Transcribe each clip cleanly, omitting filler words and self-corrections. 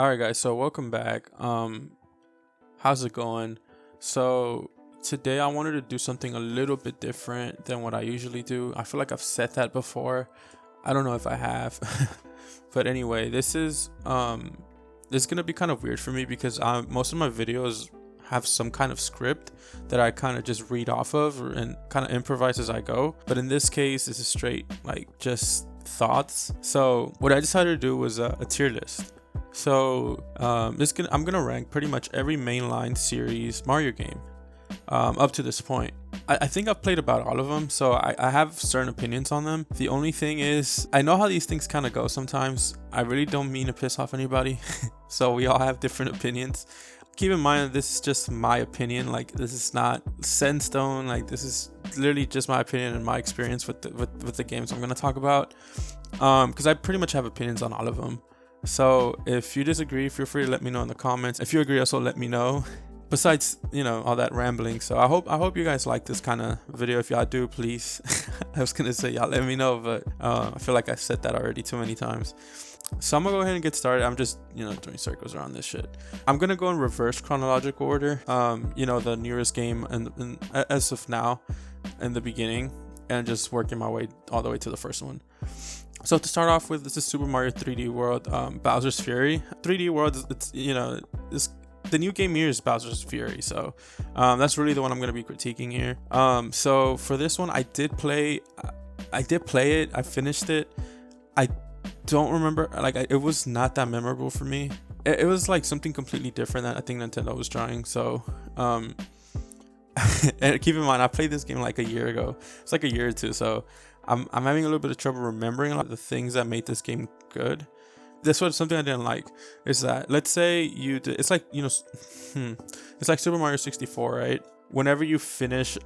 All right, guys. So welcome back. How's it going? So today I wanted to do something a little bit different than what I usually do. I feel like I've said that before. I don't know if I have, but anyway, this is gonna be kind of weird for me because most of my videos have some kind of script that I kind of just read off of and kind of improvise as I go. But in this case, this is straight like just thoughts. So what I decided to do was a tier list. So I'm gonna rank pretty much every mainline series Mario game up to this point. I think I've played about all of them, so I have certain opinions on them. The only thing is, I know how these things kind of go sometimes. I really don't mean to piss off anybody, so we all have different opinions. Keep in mind that this is just my opinion. Like, this is not set in stone. Like, this is literally just my opinion and my experience with the games I'm gonna talk about. Because I pretty much have opinions on all of them. So if you disagree, feel free to let me know in the comments. If you agree, also let me know. Besides, all that rambling. So I hope you guys like this kind of video. If y'all do, please. I was gonna say y'all let me know, but I feel like I said that already too many times. So I'm gonna go ahead and get started. I'm just doing circles around this shit. I'm gonna go in reverse chronological order. The nearest game and as of now, in the beginning, and just working my way all the way to the first one. So to start off with, this is Super Mario 3D World, Bowser's Fury. 3D World, the new game here is Bowser's Fury, so that's really the one I'm going to be critiquing here. So for this one, I did play it. I finished it. I don't remember, it was not that memorable for me. It was like something completely different that I think Nintendo was trying. So and keep in mind, I played this game like a year ago. It's like a year or two, so I'm having a little bit of trouble remembering a lot of the things that made this game good. This was something I didn't like, is that, let's say it's like Super Mario 64, right? Whenever you finish,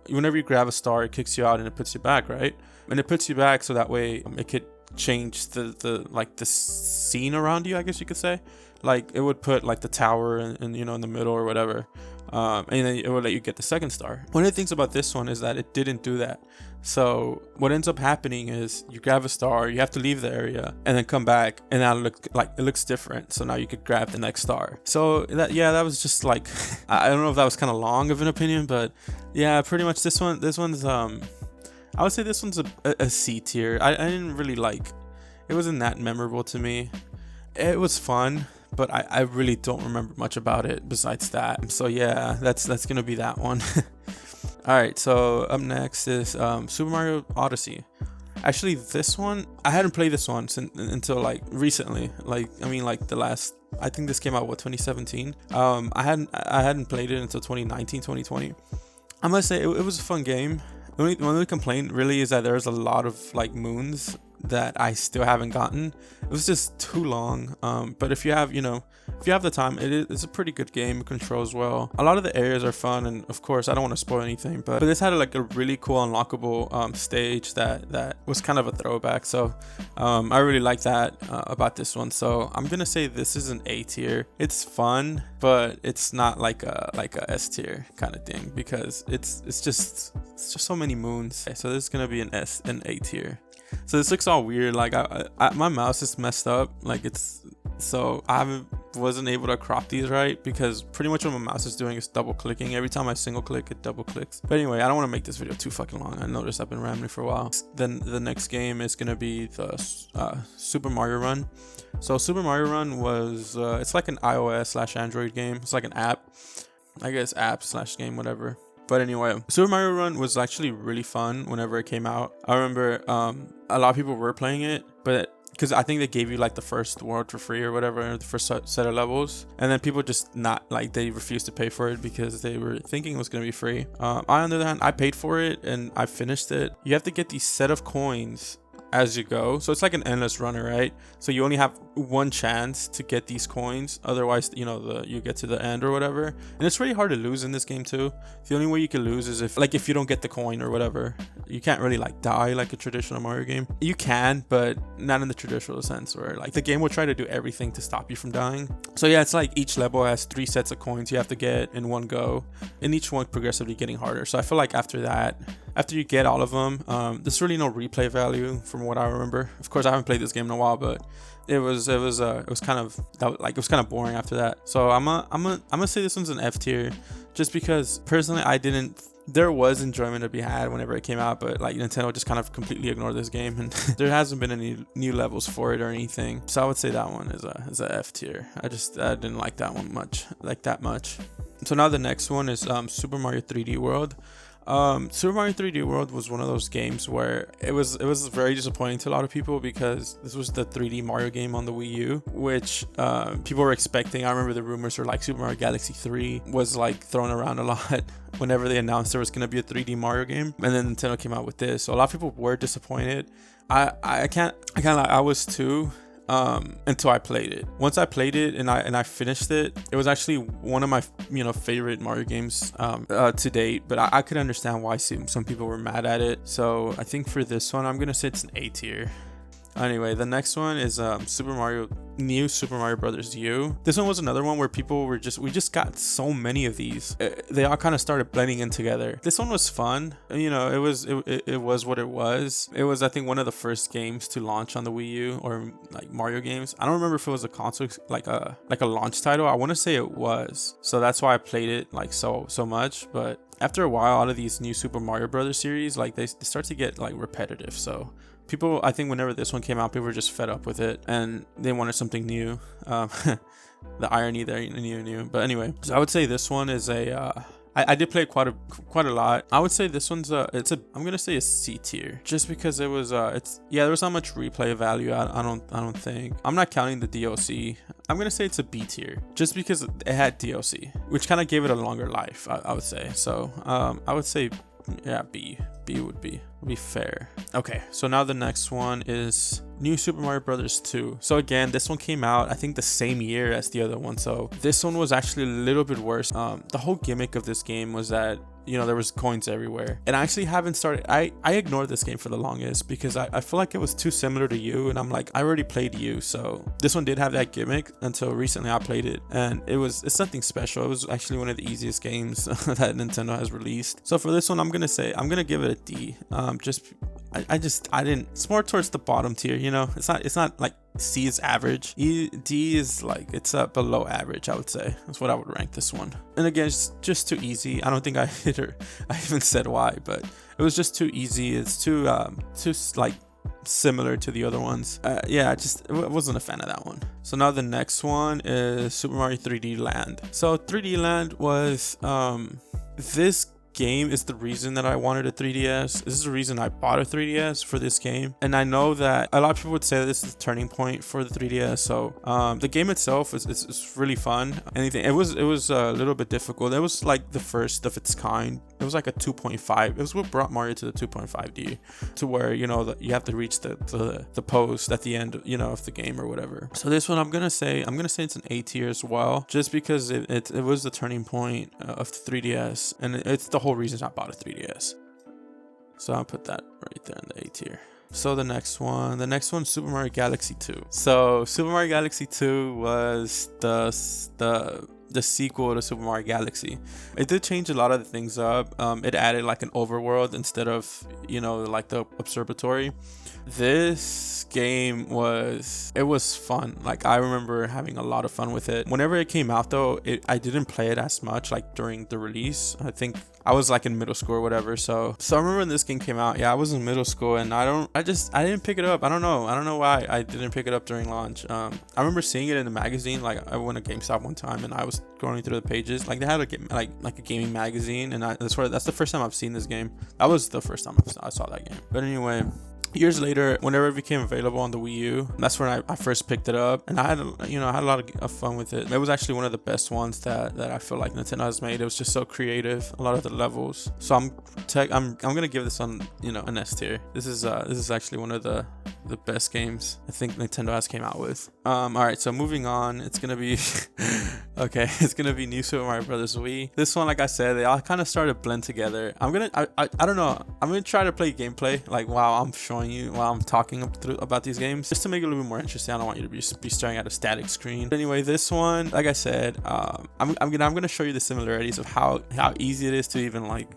whenever you grab a star, it kicks you out and it puts you back, right? And it puts you back so that way it could change the scene around you, I guess you could say. Like, it would put like the tower in the middle or whatever. And then it would let you get the second star. One of the things about this one is that it didn't do that. So what ends up happening is you grab a star, you have to leave the area and then come back, and now it looks different. So now you could grab the next star. So that was just like I don't know if that was kind of long of an opinion, but yeah, pretty much this one's I would say this one's a C tier. I didn't really like. It wasn't that memorable to me. It was fun, but I really don't remember much about it besides that. So yeah, that's gonna be that one. All right, so up next is Super Mario Odyssey. Actually, this one, I hadn't played this one until like recently. I think this came out 2017. I hadn't played it until 2019, 2020. I must say it was a fun game. The only complaint really is that there's a lot of like moons that I still haven't gotten. It was just too long. But if you have the time, it's a pretty good game. It controls well. A lot of the areas are fun, and of course I don't want to spoil anything, but this had like a really cool unlockable stage that was kind of a throwback. So I really like that about this one. So I'm gonna say this is an A tier. It's fun, but it's not like a S tier kind of thing, because it's just so many moons. Okay, so this is gonna be an A tier. So this looks all weird. Like my mouse is messed up. So I wasn't able to crop these right, because pretty much what my mouse is doing is double clicking. Every time I single click, it double clicks. But anyway, I don't want to make this video too fucking long. I noticed I've been rambling for a while. Then the next game is gonna be the Super Mario Run. So Super Mario Run was it's like an iOS/Android game. It's like an app, I guess, app/game, whatever. But anyway, Super Mario Run was actually really fun whenever it came out. I remember a lot of people were playing it, but because I think they gave you like the first world for free or whatever, the first set of levels, and then people just they refused to pay for it because they were thinking it was going to be free. I, on the other hand, I paid for it and I finished it. You have to get these set of coins as you go, so it's like an endless runner, right? So you only have one chance to get these coins, otherwise you get to the end or whatever. And it's really hard to lose in this game too. The only way you can lose is if you don't get the coin or whatever. You can't really like die like a traditional Mario game. You can, but not in the traditional sense, where like the game will try to do everything to stop you from dying. So yeah, it's like each level has 3 sets of coins you have to get in one go, and each one progressively getting harder. So I feel like after that, after you get all of them, there's really no replay value from what I remember. Of course, I haven't played this game in a while, but it was kind of boring after that. So I'm gonna say this one's an F tier, just because personally there was enjoyment to be had whenever it came out, but like Nintendo just kind of completely ignored this game, and there hasn't been any new levels for it or anything. So I would say that one is a F tier. I didn't like that one that much. So now the next one is Super Mario 3D World. Super Mario 3D World was one of those games where it was very disappointing to a lot of people, because this was the 3D Mario game on the Wii U, which people were expecting. I remember the rumors were like Super Mario Galaxy 3 was like thrown around a lot whenever they announced there was going to be a 3D Mario game, and then Nintendo came out with this. So a lot of people were disappointed. I was too. Until I played it. Once I played it and I finished it, it was actually one of my favorite Mario games to date. But I could understand why some people were mad at it. So I think for this one, I'm gonna say it's an A tier. Anyway, the next one is New Super Mario Brothers U. This one was another one where we just got so many of these. They all kind of started blending in together. This one was fun. It was what it was. It was, I think, one of the first games to launch on the Wii U, or like Mario games. I don't remember if it was a console, like a launch title. I want to say it was. So that's why I played it like so much. But after a while, all of these new Super Mario Brothers series, like they start to get like repetitive. So people, I think whenever this one came out, people were just fed up with it and they wanted something new. The irony there, new. But anyway, so I would say this one is I did play it quite a lot. I would say this one's I'm gonna say a C tier, just because there was there was not much replay value. I don't think. I'm not counting the DLC. I'm gonna say it's a B tier, just because it had DLC, which kind of gave it a longer life. I would say. So I would say, yeah, B would be fair. Okay, so now the next one is New Super Mario Brothers 2. So again, this one came out I think the same year as the other one, so this one was actually a little bit worse. The whole gimmick of this game was that there was coins everywhere, and I actually haven't started. I ignored this game for the longest because I feel like it was too similar to you, and I'm like, I already played you, so this one did have that gimmick until recently I played it, and it's nothing special. It was actually one of the easiest games that Nintendo has released. So for this one, I'm gonna give it a D. I didn't. It's more towards the bottom tier. It's not like C is average. D is like, it's below average, I would say. That's what I would rank this one. And again, it's just too easy. I don't think I even said why, but it was just too easy. It's too like similar to the other ones. I wasn't a fan of that one. So now the next one is Super Mario 3D Land. So 3D Land was this game is the reason that I wanted a 3DS. This is the reason I bought a 3DS, for this game. And I know that a lot of people would say that this is the turning point for the 3DS. So the game itself is really fun. It was a little bit difficult. It was like the first of its kind. It was like a 2.5. It was what brought Mario to the 2.5D, to where you have to reach the post at the end of the game or whatever. So this one, I'm gonna say it's an A tier as well, just because it was the turning point of the 3DS, and it's the whole reason I bought a 3DS. So I'll put that right there in the A tier. So the next one, Super Mario Galaxy 2. So Super Mario Galaxy 2 was the sequel to Super Mario Galaxy. It did change a lot of the things up. It added like an overworld instead of like the observatory. This game was fun. Like, I remember having a lot of fun with it. Whenever it came out though, I didn't play it as much like during the release. I think I was like in middle school or whatever. So I remember when this game came out, I was in middle school, and I didn't pick it up. I don't know why I didn't pick it up during launch. I remember seeing it in the magazine. Like, I went to GameStop one time and I was going through the pages. Like, they had like a gaming magazine, and that's the first time I've seen this game. That was the first time I saw that game. But anyway, years later, whenever it became available on the Wii U, that's when I first picked it up, and I had a lot of fun with it. It was actually one of the best ones that I feel like Nintendo has made. It was just so creative, a lot of the levels. So I'm gonna give this one an S tier. This is actually one of the best games I think Nintendo has came out with. All right, so moving on, it's gonna be it's gonna be New Super Mario Brothers Wii. This one, like I said, they all kind of started to blend together. I don't know. I'm gonna try to play gameplay like while I'm showing you, while I'm talking about these games, just to make it a little bit more interesting. I don't want you to be staring at a static screen. But anyway, this one, like I said, I'm gonna show you the similarities of how easy it is to even like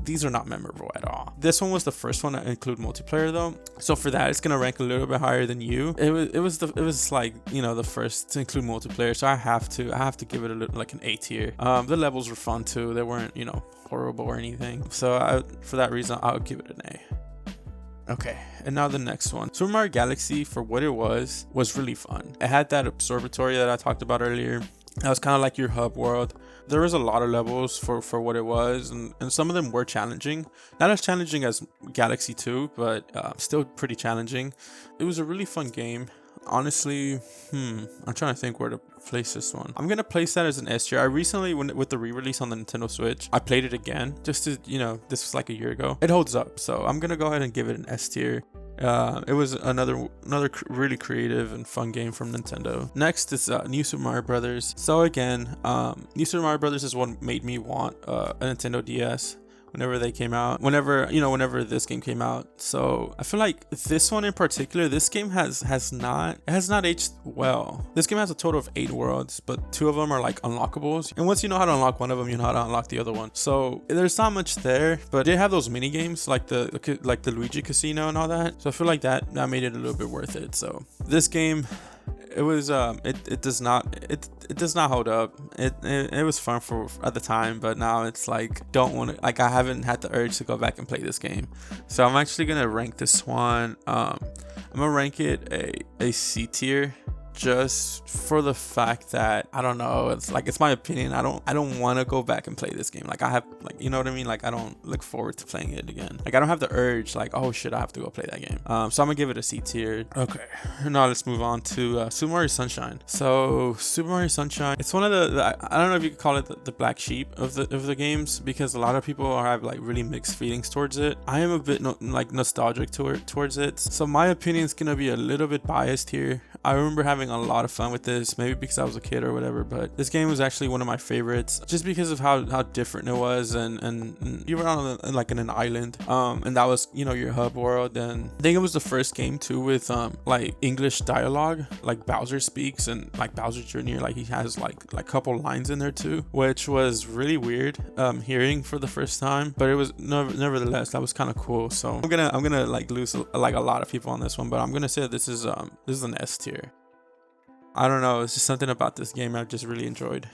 these are not memorable at all. This one was the first one to include multiplayer though, so for that it's gonna rank a little bit higher than you. It was like, you know, the first to include multiplayer, so I have to give it a little, like an A tier. The levels were fun too. They weren't, you know, horrible or anything. So for that reason, I'll give it an A. Okay, and now the next one. Super Mario Galaxy, for what it was really fun. It had that observatory that I talked about earlier. That was kind of like your hub world. There was a lot of levels for what it was, and some of them were challenging. Not as challenging as Galaxy 2, but still pretty challenging. It was a really fun game. Honestly, I'm trying to think where to place this one. I'm gonna place that as an S tier. I recently, with the re-release on the Nintendo Switch, I played it again just to, you know, this was like a year ago. It holds up, so I'm gonna go ahead and give it an S tier. It was another really creative and fun game from Nintendo. Next is New Super Mario Brothers. So again, New Super Mario Brothers is what made me want a Nintendo DS. Whenever they came out, whenever this game came out. So I feel like this one in particular, this game has not aged well. This game has a total of 8 worlds, but 2 of them are like unlockables, and once you know how to unlock one of them, you know how to unlock the other one. So there's not much there, but they have those mini games like the Luigi Casino and all that. So I feel like that made it a little bit worth it. So this game, it was it does not hold up. It was fun for at the time, but now it's like, don't want to, like, I haven't had the urge to go back and play this game. So I'm actually gonna rank this one, I'm gonna rank it a C tier, just for the fact that, I don't know, it's my opinion. I don't want to go back and play this game. Like, I have, like, you know what I mean? Like, I don't look forward to playing it again. Like, I don't have the urge, like, oh shit, I have to go play that game. So I'm gonna give it a C tier. Okay, now let's move on to Super Mario Sunshine. So Super Mario Sunshine, it's one of the I don't know if you could call it the black sheep of the games, because a lot of people have like really mixed feelings towards it. I am a bit nostalgic towards it, so my opinion is gonna be a little bit biased here. I remember having a lot of fun with this, maybe because I was a kid or whatever, but this game was actually one of my favorites just because of how different it was, and you were on in an island, and that was, you know, your hub world. And I think it was the first game too with like English dialogue, like Bowser speaks, and like Bowser Jr., like he has like a couple lines in there too, which was really weird hearing for the first time, but it was nevertheless, that was kind of cool. So I'm gonna like lose like a lot of people on this one, but I'm gonna say that this is an S tier. I don't know, it's just something about this game I've just really enjoyed.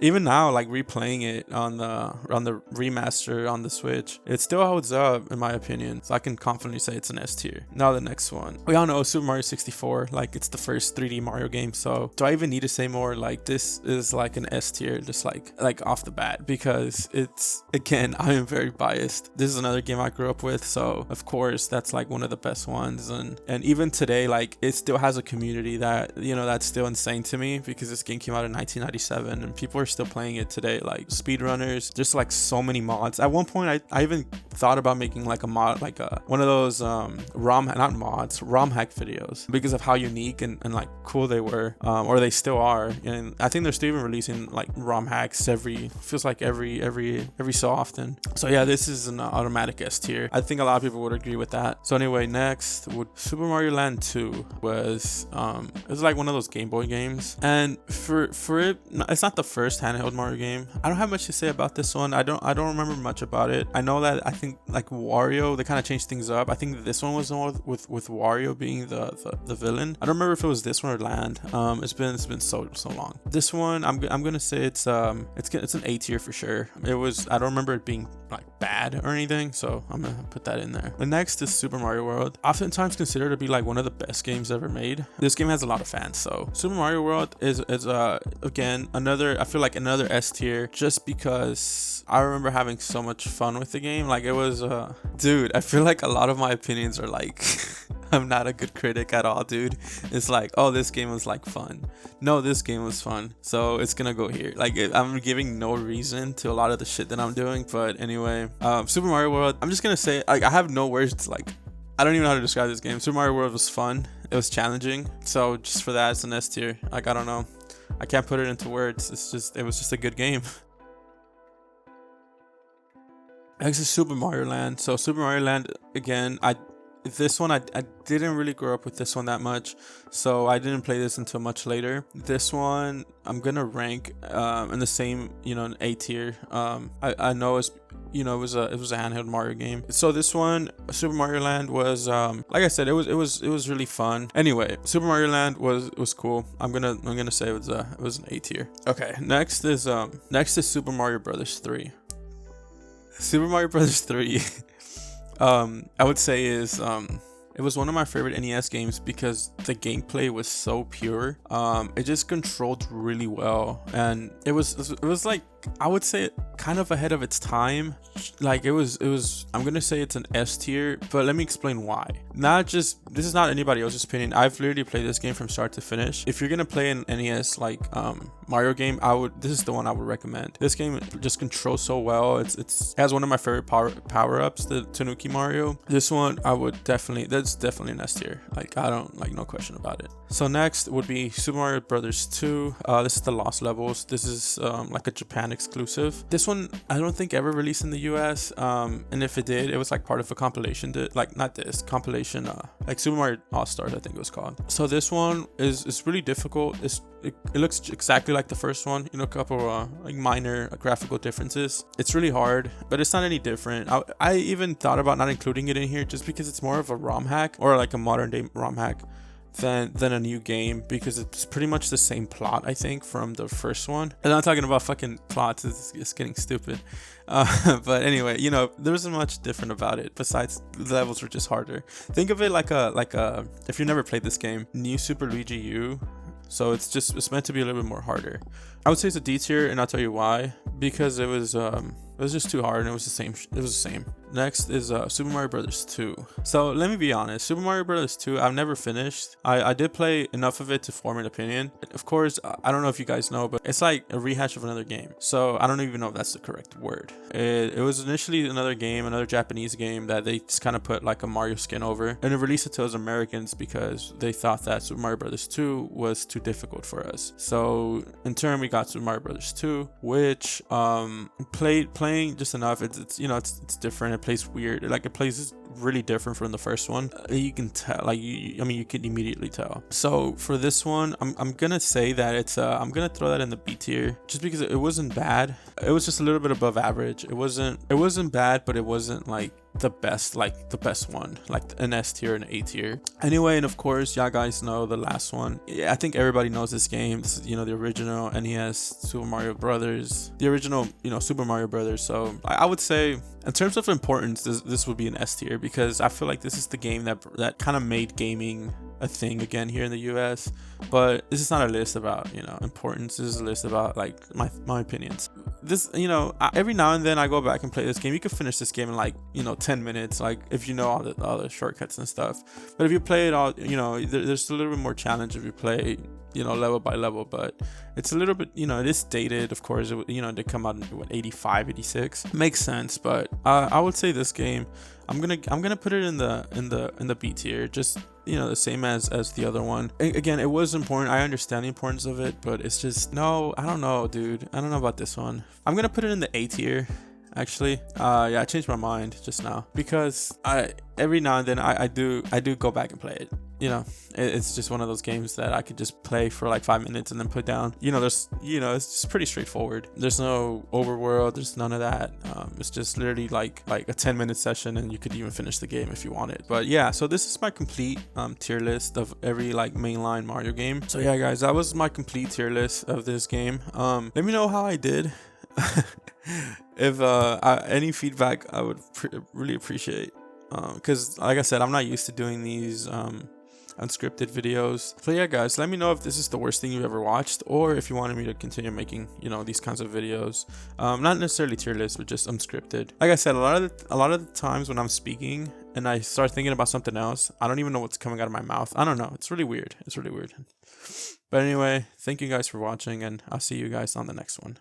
Even now, like replaying it on the remaster on the Switch, it still holds up in my opinion. So I can confidently say it's an S tier. Now the next one. We all know Super Mario 64, like it's the first 3D Mario game. So do I even need to say more? Like, this is like an S tier, just like off the bat, because it's, again, I am very biased. This is another game I grew up with, so of course that's like one of the best ones. And even today, like, it still has a community that, you know, that's still insane to me, because this game came out in 1997 and people are still playing it today, like speedrunners, just like so many mods. At one point I even thought about making like a mod, like one of those ROM hack videos, because of how unique and like cool they were, or they still are. And I think they're still even releasing like ROM hacks every so often. So yeah, this is an automatic S tier. I think a lot of people would agree with that. So anyway, next would Super Mario Land 2 was it was like one of those Game Boy games, and for it, it's not the first handheld Mario game. I don't have much to say about this one. I don't remember much about it. I know that I think like Wario, they kind of changed things up. I think this one was the one with Wario being the villain. I don't remember if it was this one or Land. It's been so long. This one, I'm gonna say it's an A tier for sure. It was, I don't remember it being like bad or anything, so I'm gonna put that in there. The next is Super Mario World, oftentimes considered to be like one of the best games ever made. This game has a lot of fans, so Super Mario World is again another, I feel like another S tier, just because I remember having so much fun with the game. Like, it was dude, I feel like a lot of my opinions are like I'm not a good critic at all, dude. It's like, oh, this game was like fun. No, this game was fun, so it's gonna go here. Like, I'm giving no reason to a lot of the shit that I'm doing, but anyway, Super Mario World, I'm just gonna say, like, I have no words to, like, I don't even know how to describe this game. Super Mario World was fun. It was challenging, so just for that, it's an S tier. Like, I don't know, I can't put it into words. It was just a good game. Next is Super Mario Land. So Super Mario Land, again, This one, I didn't really grow up with this one that much, so I didn't play this until much later. This one I'm gonna rank in the same, an A tier. I know it's, it was a handheld Mario game. So this one, Super Mario Land, was like I said, it was really fun. Anyway, Super Mario Land was cool. I'm gonna say it was an A tier. Okay, next is Super Mario Brothers 3. Super Mario Brothers 3. I would say is it was one of my favorite NES games because the gameplay was so pure. It just controlled really well, and it was like, I would say, kind of ahead of its time. Like it was I'm gonna say it's an S tier, but let me explain why. This is not anybody else's opinion. I've literally played this game from start to finish. If you're gonna play an NES like Mario game, this is the one I would recommend. This game just controls so well. It has one of my favorite power-ups, the Tanuki Mario. This one that's definitely an S tier. Like, I don't, like, no question about it. So next would be Super Mario Brothers 2. This is the Lost Levels. This is like a Japan exclusive. This one I don't think ever released in the US, and if it did, it was like part of a compilation, like Super Mario All-Stars, I think it was called. So this one is really difficult. It looks exactly like the first one, a couple like minor graphical differences. It's really hard, but it's not any different. I even thought about not including it in here just because it's more of a ROM hack, or like a modern day ROM hack, than a new game, because it's pretty much the same plot, I think, from the first one. And I'm not talking about fucking plots, it's getting stupid. But anyway, there wasn't much different about it besides the levels were just harder. Think of it like a if you never played this game, New Super Luigi U. So it's meant to be a little bit more harder. I would say it's a D tier, and I'll tell you why. Because it was just too hard, and it was the same. Next is Super Mario Brothers 2. So let me be honest, Super Mario Brothers 2, I've never finished. I did play enough of it to form an opinion. Of course, I don't know if you guys know, but it's like a rehash of another game. So I don't even know if that's the correct word. It was initially another Japanese game that they just kind of put like a Mario skin over, and they released it to us Americans because they thought that Super Mario Brothers 2 was too difficult for us. So in turn, we got Super Mario Brothers 2, which playing just enough. It's different. It plays weird. Like, it plays really different from the first one. You can tell, like, you can immediately tell. So for this one, I'm gonna say that I'm gonna throw that in the B tier, just because it wasn't bad. It was just a little bit above average. It wasn't bad, but it wasn't like the best one, like an S tier and A tier. Anyway, and of course, y'all guys know the last one. Yeah, I think everybody knows this game. This is, the original NES Super Mario Brothers, the original, Super Mario Brothers. So I would say, in terms of importance, this would be an S tier, because I feel like this is the game that kind of made gaming a thing again here in the US. But this is not a list about importance. This is a list about like my opinions. This every now and then I go back and play this game. You can finish this game in like 10 minutes, like if you know all the shortcuts and stuff. But if you play it all, there's a little bit more challenge if you play level by level. But it's a little bit, it is dated, of course. They come out in 85, 86. Makes sense. But I would say this game, I'm gonna put it in the B tier, just the same as the other one. Again, it was important. I understand the importance of it, but it's just, no, I don't know, dude. I don't know about this one. I'm gonna put it in the A tier, actually. I changed my mind just now, because every now and then I do go back and play it. It's just one of those games that I could just play for like 5 minutes and then put down. It's just pretty straightforward. There's no overworld. There's none of that. It's just literally like a 10-minute session, and you could even finish the game if you wanted. But yeah, so this is my complete tier list of every like mainline Mario game. So yeah, guys, that was my complete tier list of this game. Let me know how I did. If any feedback, I would really appreciate. Because like I said, I'm not used to doing these unscripted videos. So yeah, guys, let me know if this is the worst thing you've ever watched, or if you wanted me to continue making these kinds of videos. Not necessarily tier lists, but just unscripted. Like I said, a lot of the times when I'm speaking and I start thinking about something else, I don't even know what's coming out of my mouth. I don't know. It's really weird. But anyway, thank you guys for watching, and I'll see you guys on the next one.